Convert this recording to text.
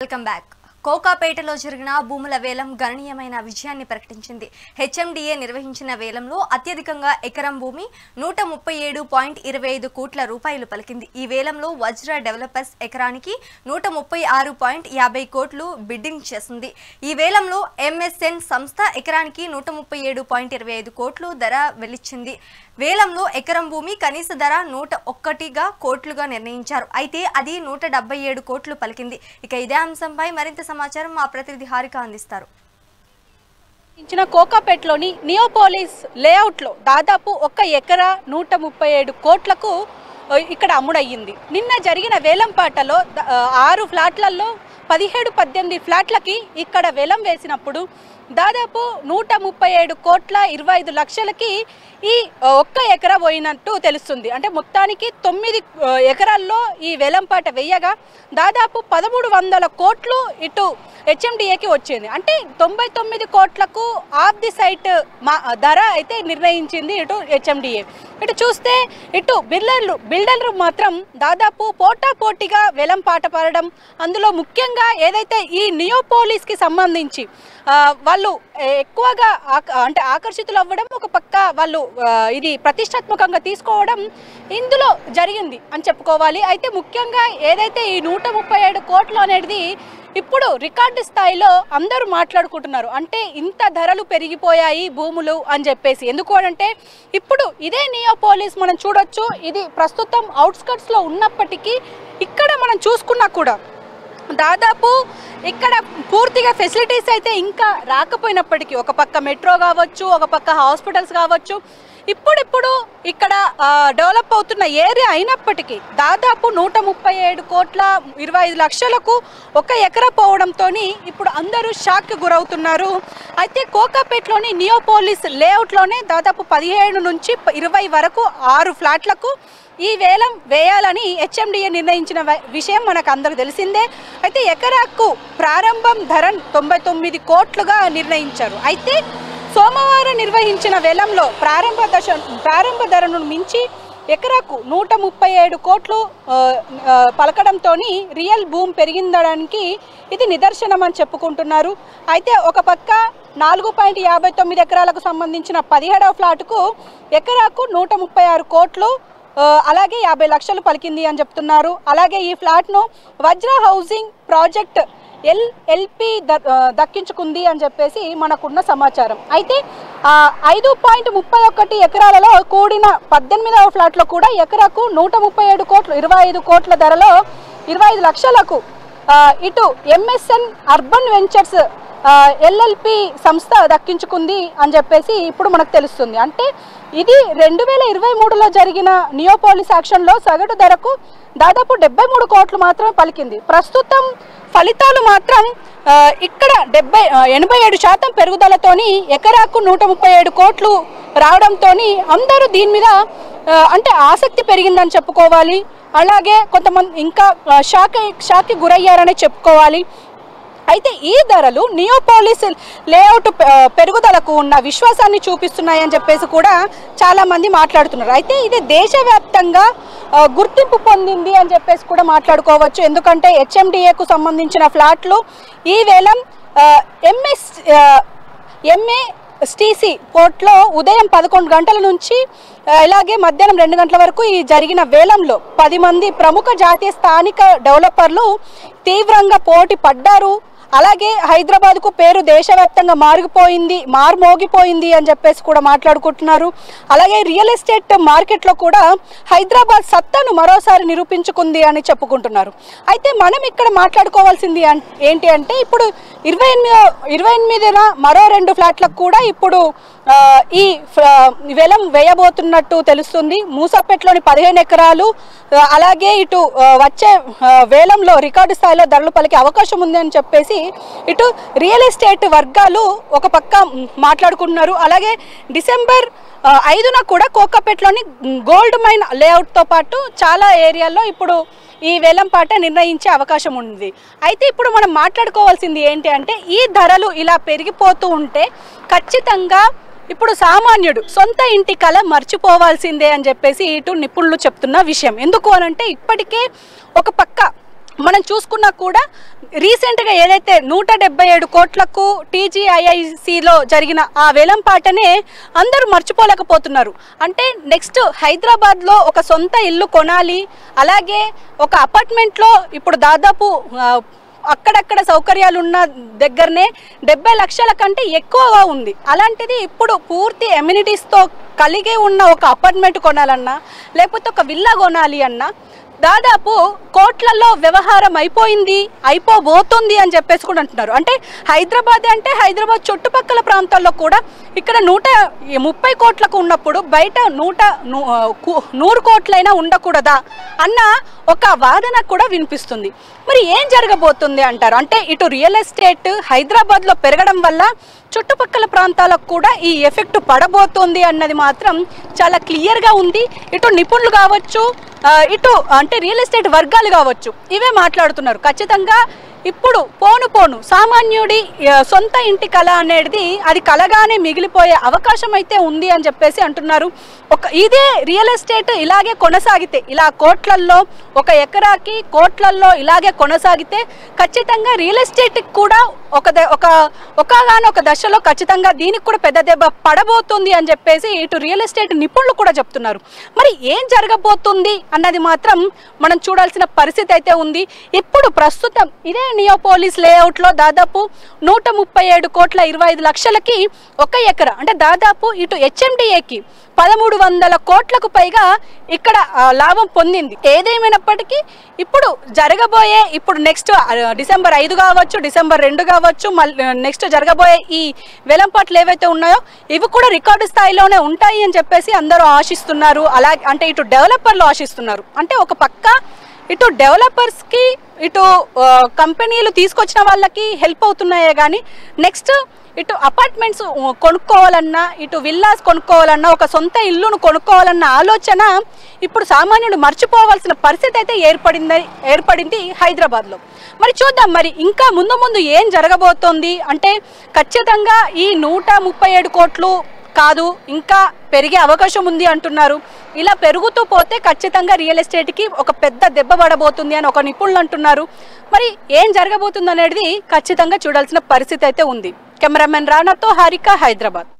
Welcome back. కోకాపేటలో జరిగిన భూముల వేలం గణనీయమైన విజయాన్ని ప్రకటించింది. హెచ్ఎండిఏ నిర్వహించిన వేలంలో అత్యధికంగా ఎకరం భూమి 137.25 కోట్ల రూపాయలు పలికింది. ఈ వేలంలో వజ్ర డెవలపర్స్ ఎకరానికి 136.50 కోట్లు బిడ్డింగ్ చేసింది. ఈ వేలంలో ఎంఎస్ఎన్ సంస్థ ఎకరానికి 137.25 కోట్లు ధర వెలిచింది. వేలంలో ఎకరం భూమి కనీస ధర 101 కోట్లుగా నిర్ణయించారు. అయితే అది 177 కోట్లు పలికింది. ఇక ఇదే అంశంపై మరింత సమాచారం మా ప్రతినిధి హారిక అందిస్తారు. కోకాపేటలోని నియోపోలిస్ లేఅవుట్లో దాదాపు 1 ఎకరా 137 కోట్లకు ఇక్కడ అమ్ముడయ్యింది. నిన్న జరిగిన వేలంపాటలో 6 ఫ్లాట్లలో 17-18 ఫ్లాట్లకి ఇక్కడ వేలం వేసినప్పుడు దాదాపు 137.25 లక్షలకి ఈ 1 ఎకరా పోయినట్టు తెలుస్తుంది. అంటే మొత్తానికి 9 ఎకరాల్లో ఈ వేలంపాట వేయగా దాదాపు 1300 కోట్లు ఇటు హెచ్ఎండిఏకి వచ్చింది. అంటే 99 కోట్లకు ఆఫ్ ది సైట్ ధర అయితే నిర్ణయించింది ఇటు హెచ్ఎండిఏ. ఇటు చూస్తే ఇటు బిల్డర్లు మాత్రం దాదాపు పోటాపోటీగా వేలంపాట పడడం, అందులో ముఖ్యంగా ఏదైతే ఈ నియోపోలిస్కి సంబంధించి వాళ్ళు ఎక్కువగా అంటే ఆకర్షితులు అవ్వడం, ఒక పక్క వాళ్ళు ఇది ప్రతిష్టాత్మకంగా తీసుకోవడం ఇందులో జరిగింది అని చెప్పుకోవాలి. అయితే ముఖ్యంగా ఏదైతే ఈ 137 కోట్లు అనేది ఇప్పుడు రికార్డు స్థాయిలో అందరూ మాట్లాడుకుంటున్నారు. అంటే ఇంత ధరలు పెరిగిపోయాయి భూములు అని చెప్పేసి. ఎందుకు అంటే ఇప్పుడు ఇదే నియోపోలిస్ మనం చూడొచ్చు, ఇది ప్రస్తుతం అవుట్స్కట్స్లో ఉన్నప్పటికీ ఇక్కడ మనం చూసుకున్నా కూడా దాదాపు ఇక్కడ పూర్తిగా ఫెసిలిటీస్ అయితే ఇంకా రాకపోయినప్పటికీ, ఒక పక్క మెట్రో కావచ్చు, ఒక పక్క హాస్పిటల్స్ కావచ్చు, ఇప్పుడిప్పుడు ఇక్కడ డెవలప్ అవుతున్న ఏరియా అయినప్పటికీ దాదాపు 137.25 లక్షలకు 1 ఎకరా పోవడంతో ఇప్పుడు అందరూ షాక్కి గురవుతున్నారు. అయితే కోకాపేటలోని నియోపోలిస్ లేఅవుట్లోనే దాదాపు 15 నుంచి 20 వరకు 6 ఫ్లాట్లకు ఈ వేలం వేయాలని హెచ్ఎండిఏ నిర్ణయించిన విషయం మనకు అందరికి తెలిసిందే. అయితే ఎకరాకు ప్రారంభం ధర 99 కోట్లుగా నిర్ణయించారు. అయితే సోమవారం నిర్వహించిన వేలంలో ప్రారంభ ధరను మించి ఎకరాకు 137 కోట్లు పలకడంతో రియల్ భూమి పెరిగిందడానికి ఇది నిదర్శనం అని చెప్పుకుంటున్నారు. అయితే ఒక పక్క 4.59 ఎకరాలకు సంబంధించిన 17వ ఫ్లాటుకు ఎకరాకు 136 కోట్లు అలాగే 50 లక్షలు పలికింది అని చెప్తున్నారు. అలాగే ఈ ఫ్లాట్ను వజ్ర హౌసింగ్ ప్రాజెక్ట్ ఎల్ఎల్పి దక్కించుకుంది అని చెప్పేసి మనకున్న సమాచారం. అయితే 5.31 ఎకరాలలో కూడిన 18వ ఫ్లాట్లో కూడా ఎకరాకు 137 కోట్లు 25 కోట్ల ధరలో 25 లక్షలకు ఇటు ఎంఎస్ఎన్ అర్బన్ వెంచర్స్ ఎల్ఎల్పి సంస్థ దక్కించుకుంది అని చెప్పేసి ఇప్పుడు మనకు తెలుస్తుంది. అంటే ఇది 2023లో జరిగిన నియోపోలిస్ యాక్షన్లో సగటు ధరకు దాదాపు 73 కోట్లు మాత్రమే పలికింది. ప్రస్తుతం ఫలితాలు మాత్రం ఇక్కడ 87% పెరుగుదలతోని ఎకరాకు 137 కోట్లు రావడంతో అందరూ దీని మీద అంటే ఆసక్తి పెరిగిందని చెప్పుకోవాలి. అలాగే కొంతమంది ఇంకా షాక్కి గురయ్యారని చెప్పుకోవాలి. అయితే ఈ ధరలు నియోపోలిస్ లేఅవుట్ పెరుగుదలకు ఉన్న విశ్వాసాన్ని చూపిస్తున్నాయని చెప్పేసి కూడా చాలామంది మాట్లాడుతున్నారు. అయితే ఇది దేశవ్యాప్తంగా గుర్తింపు పొందింది అని చెప్పేసి కూడా మాట్లాడుకోవచ్చు. ఎందుకంటే హెచ్ఎండిఏకు సంబంధించిన ఫ్లాట్లు ఈ వేలం ఎంఏస్టీసీ కోర్టులో ఉదయం 11 గంటల నుంచి ఇలాగే మధ్యాహ్నం 2 గంటల వరకు ఈ జరిగిన వేలంలో 10 మంది ప్రముఖ జాతీయ స్థానిక డెవలపర్లు తీవ్రంగా పోటీ పడ్డారు. అలాగే హైదరాబాద్కు పేరు దేశవ్యాప్తంగా మారుమోగిపోయింది అని చెప్పేసి కూడా మాట్లాడుకుంటున్నారు. అలాగే రియల్ ఎస్టేట్ మార్కెట్లో కూడా హైదరాబాద్ సత్తాను మరోసారి నిరూపించుకుంది అని చెప్పుకుంటున్నారు. అయితే మనం ఇక్కడ మాట్లాడుకోవాల్సింది ఏంటి అంటే ఇప్పుడు 28న మరో 2 ఫ్లాట్లకు కూడా ఇప్పుడు ఈ వేలం వేయబోతున్నట్టు తెలుస్తుంది. మూసాపేటలోని 15 ఎకరాలు అలాగే ఇటు వచ్చే వేలంలో రికార్డు స్థాయిలో ధరలు పలికే అవకాశం ఉంది అని చెప్పేసి ఇటు రియల్ ఎస్టేట్ వర్గాలు ఒక పక్క మాట్లాడుకుంటున్నారు. అలాగే డిసెంబర్ 5న కూడా కోకాపేటలోని గోల్డ్ మైన్ లేఅవుట్తో పాటు చాలా ఏరియాల్లో ఇప్పుడు ఈ వేలంపాట నిర్ణయించే అవకాశం ఉంది. అయితే ఇప్పుడు మనం మాట్లాడుకోవాల్సింది ఏంటి అంటే ఈ ధరలు ఇలా పెరిగిపోతూ ఉంటే ఖచ్చితంగా ఇప్పుడు సామాన్యుడు సొంత ఇంటి కల మర్చిపోవాల్సిందే అని చెప్పేసి ఇటు నిపుణులు చెప్తున్న విషయం. ఎందుకు అనంటే ఇప్పటికే ఒక పక్క మనం చూసుకున్నా కూడా రీసెంట్గా ఏదైతే 177 కోట్లకు TGIICలో జరిగిన ఆ వేలంపాటనే అందరూ మర్చిపోలేకపోతున్నారు. అంటే నెక్స్ట్ హైదరాబాద్లో ఒక సొంత ఇల్లు కొనాలి, అలాగే ఒక అపార్ట్మెంట్లో ఇప్పుడు దాదాపు అక్కడక్కడ సౌకర్యాలు ఉన్న దగ్గరనే 70 లక్షల కంటే ఎక్కువగా ఉంది. అలాంటిది ఇప్పుడు పూర్తి ఎమ్యూనిటీస్తో కలిగి ఉన్న ఒక అపార్ట్మెంట్ కొనాలన్నా లేకపోతే ఒక విల్లా కొనాలి అన్నా దాదాపు కోట్లలో వ్యవహారం అయిపోబోతుంది అని చెప్పేసి కూడా అంటున్నారు. అంటే హైదరాబాద్ చుట్టుపక్కల ప్రాంతాల్లో కూడా ఇక్కడ 130 కోట్లకు ఉన్నప్పుడు బయట 100 కోట్లైనా ఉండకూడదా అన్న ఒక వాదన కూడా వినిపిస్తుంది. మరి ఏం జరగబోతుంది అంటారు? అంటే ఇటు రియల్ ఎస్టేట్ హైదరాబాద్లో పెరగడం వల్ల చుట్టుపక్కల ప్రాంతాలకు కూడా ఈ ఎఫెక్ట్ పడబోతుంది అన్నది మాత్రం చాలా క్లియర్గా ఉంది. ఇటు నిపుణులు కావచ్చు, ఇటు అంటే రియల్ ఎస్టేట్ వర్గాలు కావచ్చు, ఇవే మాట్లాడుతున్నారు. ఖచ్చితంగా ఇప్పుడు పోను సామాన్యుడి సొంత ఇంటి కళ అనేది అది కలగానే మిగిలిపోయే అవకాశం అయితే ఉంది అని చెప్పేసి అంటున్నారు. ఇదే రియల్ ఎస్టేట్ ఇలాగే కొనసాగితే, ఇలా కోట్లల్లో ఒక ఎకరాకి కోట్లల్లో ఇలాగే కొనసాగితే ఖచ్చితంగా రియల్ ఎస్టేట్కి కూడా ఒక దశలో ఖచ్చితంగా దీనికి కూడా పెద్ద దెబ్బ పడబోతుంది అని చెప్పేసి ఇటు రియల్ ఎస్టేట్ నిపుణులు కూడా చెప్తున్నారు. మరి ఏం జరగబోతుంది అన్నది మాత్రం మనం చూడాల్సిన పరిస్థితి అయితే ఉంది. ఇప్పుడు ప్రస్తుతం ఇదే నియోపోలిస్ లేఅవుట్లో దాదాపు 137 కోట్ల 25 లక్షలకి ఒక ఎకరా, అంటే దాదాపు ఇటు HMDAకి 1300 కోట్లకు పైగా ఇక్కడ లాభం పొందింది. ఏదేమైనప్పటికీ ఇప్పుడు నెక్స్ట్ డిసెంబర్ 5 కావచ్చు, డిసెంబర్ 2 కావచ్చు, నెక్స్ట్ జరగబోయే ఈ వేలంపాట్లు ఏవైతే ఉన్నాయో ఇవి కూడా రికార్డు స్థాయిలోనే ఉంటాయి అని చెప్పేసి అందరూ ఆశిస్తున్నారు. అలాగే అంటే ఇటు డెవలపర్లు ఆశిస్తున్నారు. అంటే ఒక పక్క ఇటు డెవలపర్స్కి ఇటు కంపెనీలు తీసుకొచ్చిన వాళ్ళకి హెల్ప్ అవుతున్నాయే కానీ నెక్స్ట్ ఇటు అపార్ట్మెంట్స్ కొనుక్కోవాలన్నా, ఇటు విల్లాస్ కొనుక్కోవాలన్నా, ఒక సొంత ఇల్లును కొనుక్కోవాలన్న ఆలోచన ఇప్పుడు సామాన్యుడు మర్చిపోవాల్సిన పరిస్థితి అయితే ఏర్పడింది హైదరాబాద్లో. మరి చూద్దాం మరి ఇంకా ముందు ఏం జరగబోతోంది. అంటే ఖచ్చితంగా ఈ 137 కోట్లు కాదు, ఇంకా పెరిగే అవకాశం ఉంది అంటున్నారు. ఇలా పెరుగుతూ పోతే ఖచ్చితంగా రియల్ ఎస్టేట్కి ఒక పెద్ద దెబ్బ పడబోతుంది అని ఒక నిపుణులు అంటున్నారు. మరి ఏం జరగబోతుంది అనేది ఖచ్చితంగా చూడాల్సిన పరిస్థితి అయితే ఉంది. కెమెరామెన్ రానాతో హారిక, హైదరాబాద్.